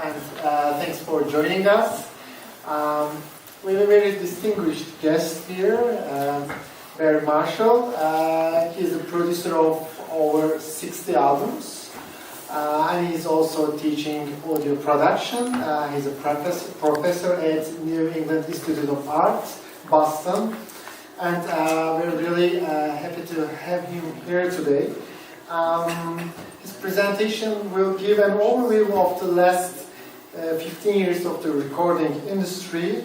And thanks for joining us. We have a very distinguished guest here, BarryMarshall. He's a producer of over 60 albums, and he's also teaching audio production. He's a professor at New England Institute of Arts, Boston, and we're really happy to have him here today. His presentation will give an overview of the last 15 years of the recording industry.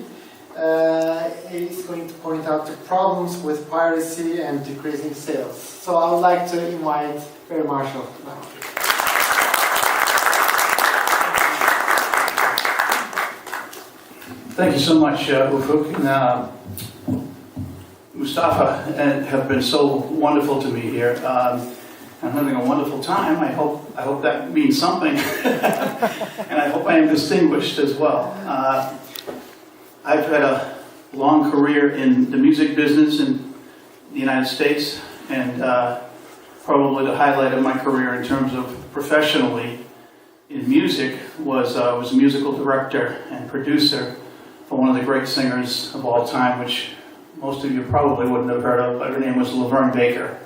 He's going to point out the problems with piracy and decreasing sales. So I would like to invite BarryMarshall now. Thank you so much, Ufuk and Mustafa, have been so wonderful to me here. I'm having a wonderful time. I hope that means something, and I hope I am distinguished as well. I've had a long career in the music business in the United States, and probably the highlight of my career in terms of professionally in music was I was a musical director and producer for one of the great singers of all time, which most of you probably wouldn't have heard of, but her name was Laverne Baker.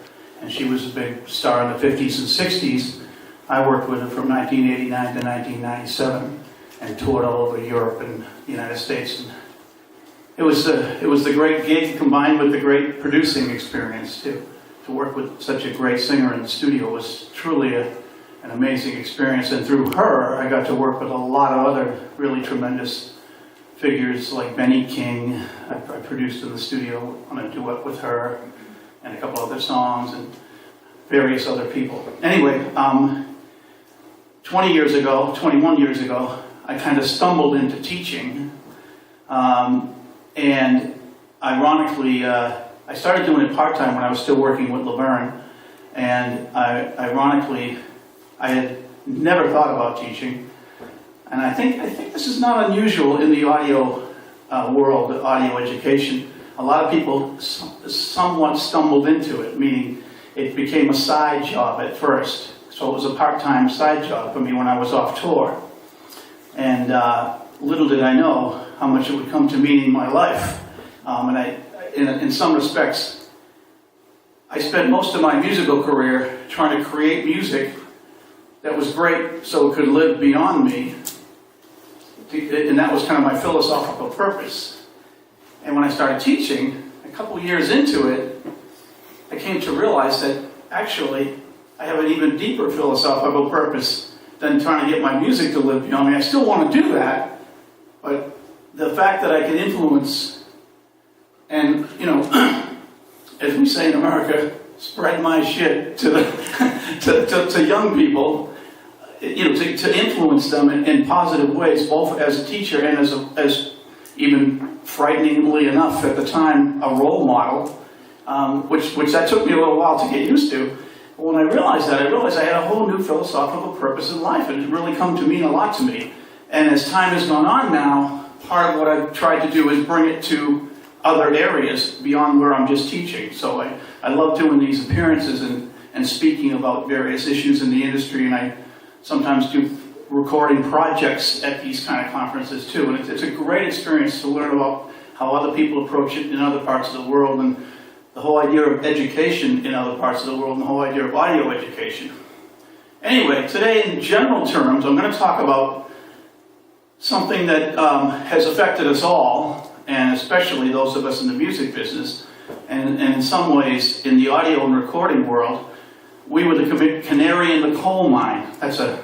And she was a big star in the 50s and 60s. I worked with her from 1989 to 1997 and toured all over Europe and the United States. And it was the great gig combined with the great producing experience too. To work with such a great singer in the studio was truly an amazing experience. And through her, I got to work with a lot of other really tremendous figures like Benny King. I produced in the studio on a duet with her, and a couple other songs, and various other people. Anyway, 21 years ago, I kind of stumbled into teaching, and ironically, I started doing it part-time when I was still working with Laverne, and ironically, I had never thought about teaching, and I think this is not unusual in the audio world, audio education. A lot of people somewhat stumbled into it, meaning it became a side job at first. So it was a part-time side job for me when I was off tour. And little did I know how much it would come to meaning my life. In some respects, I spent most of my musical career trying to create music that was great so it could live beyond me. And that was kind of my philosophical purpose. And when I started teaching, a couple years into it, I came to realize that actually I have an even deeper philosophical purpose than trying to get my music to live beyond me. I still want to do that, but the fact that I can influence and, as we say in America, spread my shit to to young people, to influence them in positive ways, both as a teacher and as even frighteningly enough at the time, a role model, which that took me a little while to get used to. But when I realized that, I had a whole new philosophical purpose in life. It had really come to mean a lot to me. And as time has gone on now, part of what I've tried to do is bring it to other areas beyond where I'm just teaching. So I love doing these appearances and speaking about various issues in the industry, and I sometimes do recording projects at these kind of conferences too, and it's a great experience to learn about how other people approach it in other parts of the world, and the whole idea of education in other parts of the world, and the whole idea of audio education. Anyway, today in general terms, I'm going to talk about something that has affected us all, and especially those of us in the music business, and in some ways in the audio and recording world. We were the canary in the coal mine. That's a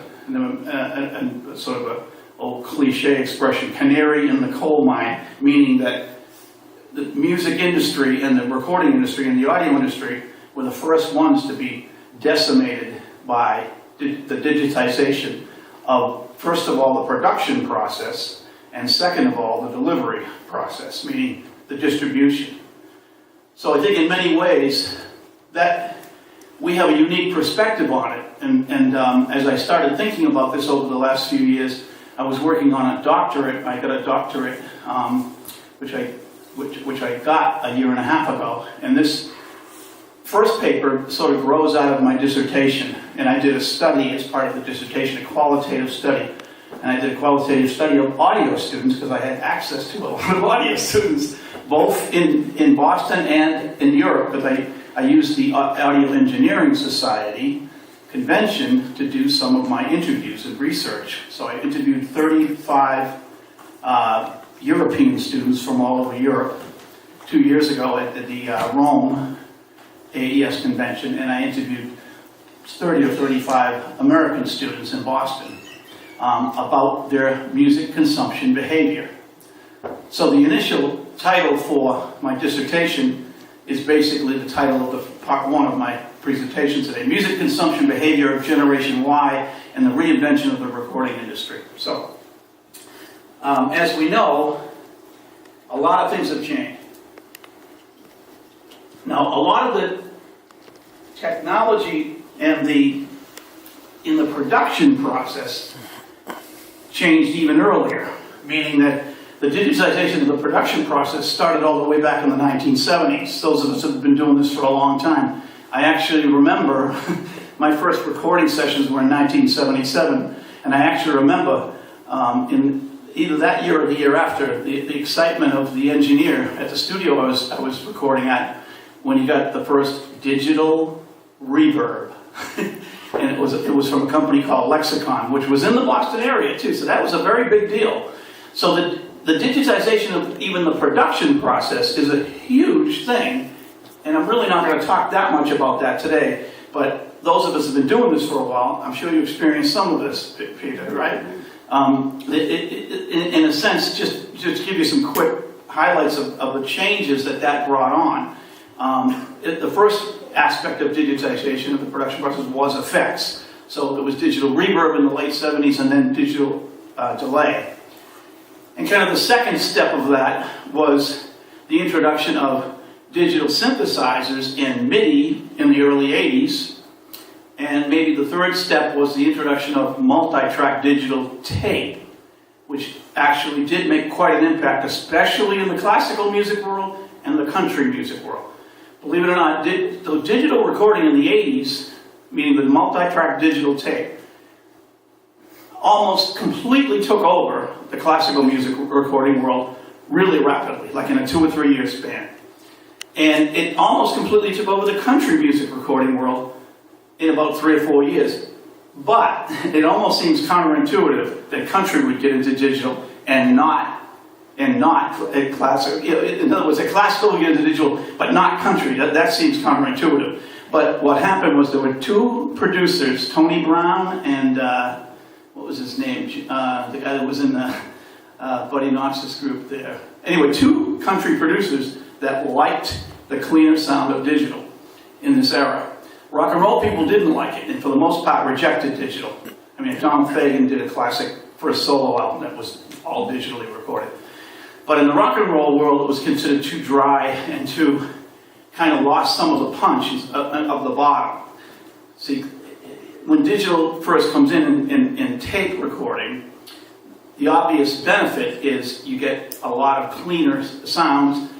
sort of a old cliche expression, canary in the coal mine, meaning that the music industry and the recording industry and the audio industry were the first ones to be decimated by the digitization of, first of all, the production process, and second of all, the delivery process, meaning the distribution. So I think in many ways that we have a unique perspective on it. And as I started thinking about this over the last few years, I was working on a doctorate. I got a doctorate, which I got a year and a half ago. And this first paper sort of grows out of my dissertation, and I did a study as part of the dissertation, a qualitative study and I did a qualitative study of audio students because I had access to a lot of audio students, both in Boston and in Europe, because I used the Audio Engineering Society convention to do some of my interviews and research. So I interviewed 35 European students from all over Europe 2 years ago at the Rome AES convention, and I interviewed 30 or 35 American students in Boston about their music consumption behavior. So the initial title for my dissertation is basically the title of the part one of my presentation today: Music Consumption Behavior of Generation Y and the Reinvention of the Recording Industry. So, as we know, a lot of things have changed. Now, a lot of the technology and in the production process changed even earlier, meaning that the digitization of the production process started all the way back in the 1970s. Those of us who have been doing this for a long time. I actually remember my first recording sessions were in 1977, and I actually remember in either that year or the year after, the excitement of the engineer at the studio I was recording at when he got the first digital reverb. And it was from a company called Lexicon, which was in the Boston area too, so that was a very big deal. So the digitization of even the production process is a huge thing, and I'm really not going to talk that much about that today, but those of us who have been doing this for a while, I'm sure you experienced some of this, Peter, right? In a sense, just give you some quick highlights of the changes that brought on. The first aspect of digitization of the production process was effects. So there was digital reverb in the late 70s and then digital delay. And kind of the second step of that was the introduction of digital synthesizers in MIDI in the early 80s. And maybe the third step was the introduction of multi-track digital tape, which actually did make quite an impact, especially in the classical music world and the country music world. Believe it or not, the digital recording in the 80s, meaning the multi-track digital tape, almost completely took over the classical music recording world really rapidly, like in a 2 or 3 year span. And it almost completely took over the country music recording world in about 3 or 4 years. But it almost seems counterintuitive that country would get into digital and not a classical. In other words, a classical would get into digital, but not country. That seems counterintuitive. But what happened was there were two producers, Tony Brown and what was his name? The guy that was in Buddy Knox's group there. Anyway, two country producers that liked the cleaner sound of digital in this era. Rock and roll people didn't like it, and for the most part rejected digital. I mean, Tom Fagen did a classic first solo album that was all digitally recorded. But in the rock and roll world, it was considered too dry and too kind of lost some of the punch of the bottom. See, when digital first comes in tape recording, the obvious benefit is you get a lot of cleaner sounds,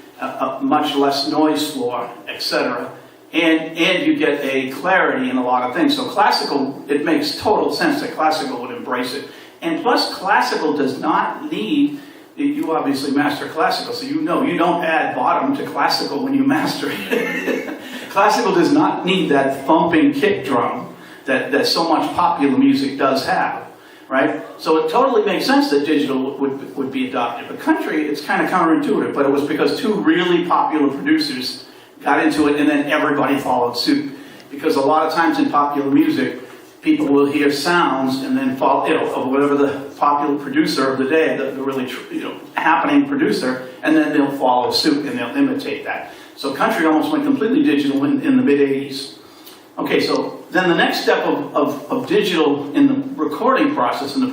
much less noise floor, etc. And you get a clarity in a lot of things. So classical, it makes total sense that classical would embrace it. And plus, classical does not need, you obviously master classical, so you know you don't add bottom to classical when you master it. Classical does not need that thumping kick drum that so much popular music does have, right? So it totally makes sense that digital would be adopted. But country, it's kind of counterintuitive, but it was because two really popular producers got into it and then everybody followed suit. Because a lot of times in popular music, people will hear sounds and then follow, of whatever the popular producer of the day, the really, happening producer, and then they'll follow suit and they'll imitate that. So country almost went completely digital in the mid-80s. Okay, so then the next step of digital in the recording process, in the